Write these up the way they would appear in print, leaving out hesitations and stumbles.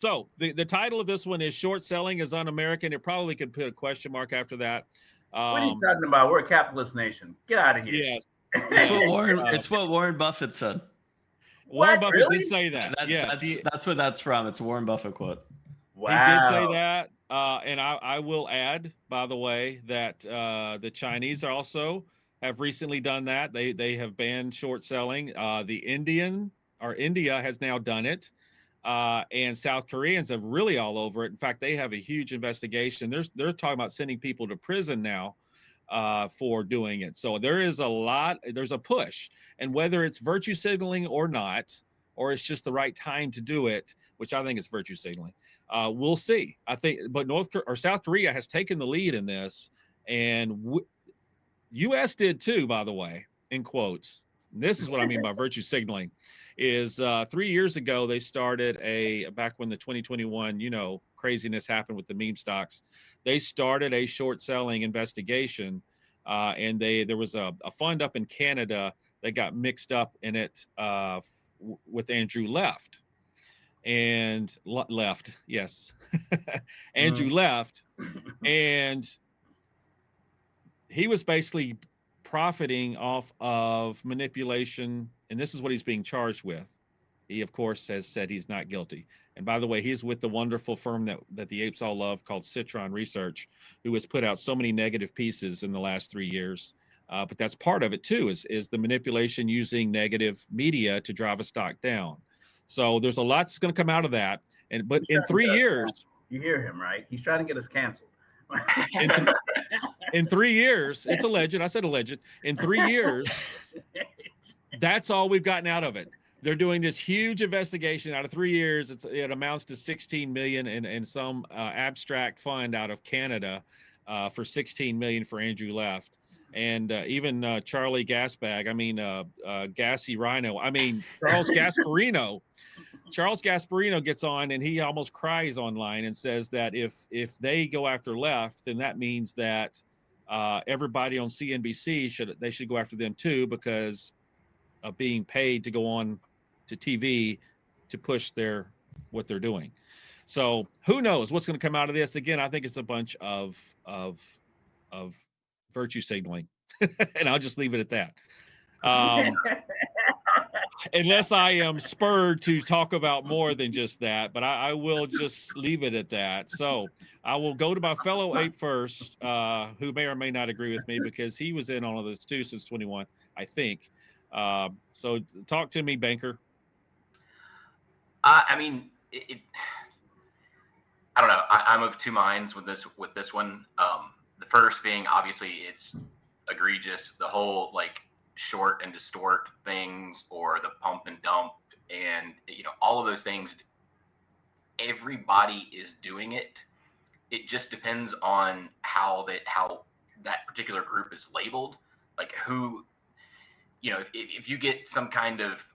So the title of this one is Short Selling is Un-American. It probably could put a question mark after that. What are you talking about? We're a capitalist nation. Get out of here. Yes. It's what Warren Buffett said. Warren What, Buffett really? did say that. Yes, that's what that's from. It's a Warren Buffett quote. Wow. He did say that. And I will add, by the way, that the Chinese also have recently done that. They have banned short selling. India has now done it. And South Koreans have really all over it. In fact, they have a huge investigation. They're talking about sending people to prison now for doing it. So there's a push. And whether it's virtue signaling or not, or it's just the right time to do it, which I think is virtue signaling, we'll see. I think, but South Korea has taken the lead in this, and U.S. did too, by the way, in quotes. And this is what I mean by virtue signaling. Is 3 years ago they started back when the 2021 craziness happened with the meme stocks, they started a short selling investigation, and there was a fund up in Canada that got mixed up in it with Andrew Left. And left, yes. Andrew Left, and he was basically profiting off of manipulation, and this is what he's being charged with. He, of course, has said he's not guilty. And by the way, he's with the wonderful firm that the apes all love called Citron Research, who has put out so many negative pieces in the last 3 years. But that's part of it too, is the manipulation using negative media to drive a stock down. So there's a lot that's going to come out of that. But in 3 years, you hear him, right? He's trying to get us canceled. In 3 years, it's alleged. I said alleged. In 3 years, that's all we've gotten out of it. They're doing this huge investigation. Out of 3 years, it amounts to $16 million in some abstract fund out of Canada for $16 million for Andrew Left. And even Charlie Gasbag, Gassy Rhino, Charles Gasparino. Charles Gasparino gets on and he almost cries online and says that if they go after Left, then that means that everybody on CNBC should go after them too, because of being paid to go on to TV to push what they're doing. So who knows what's going to come out of this? Again, I think it's a bunch of virtue signaling, and I'll just leave it at that. Unless I am spurred to talk about more than just that, but I will just leave it at that. So I will go to my fellow ape first, who may or may not agree with me, because he was in on all this too since 21, I think. So talk to me, banker. I don't know. I'm of two minds with this one. The first being, obviously, it's egregious. The whole short and distort things, or the pump and dump, and all of those things. Everybody is doing it. It just depends on how that particular group is labeled. Like who, if you get some kind of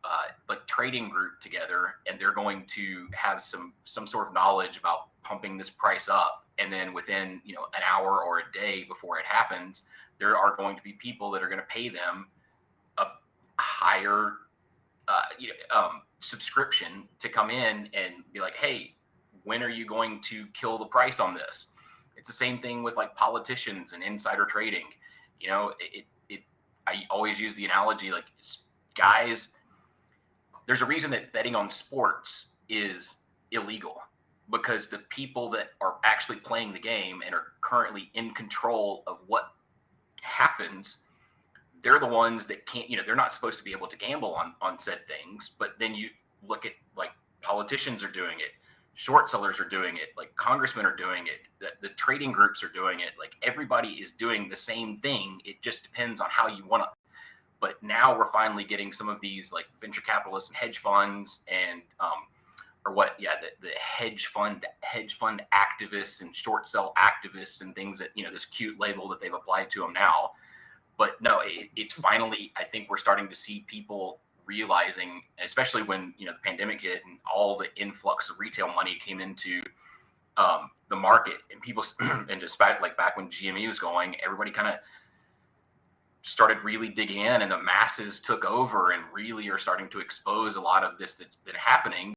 trading group together and they're going to have some sort of knowledge about pumping this price up, and then within an hour or a day before it happens, there are going to be people that are going to pay them a higher subscription to come in and be like, hey, when are you going to kill the price on this? It's the same thing with politicians and insider trading. I always use the analogy, guys, there's a reason that betting on sports is illegal, because the people that are actually playing the game and are currently in control of what happens, they're the ones that can't, they're not supposed to be able to gamble on said things. But then you look at politicians are doing it, short sellers are doing it, congressmen are doing it, the trading groups are doing it. Everybody is doing the same thing. It just depends on how you want to. But now we're finally getting some of these venture capitalists and hedge funds and the hedge fund activists and short sell activists and things that this cute label that they've applied to them now. But no, it's finally, I think we're starting to see people realizing, especially when the pandemic hit and all the influx of retail money came into the market, and people and just back when GME was going, everybody kind of started really digging in, and the masses took over and really are starting to expose a lot of this that's been happening.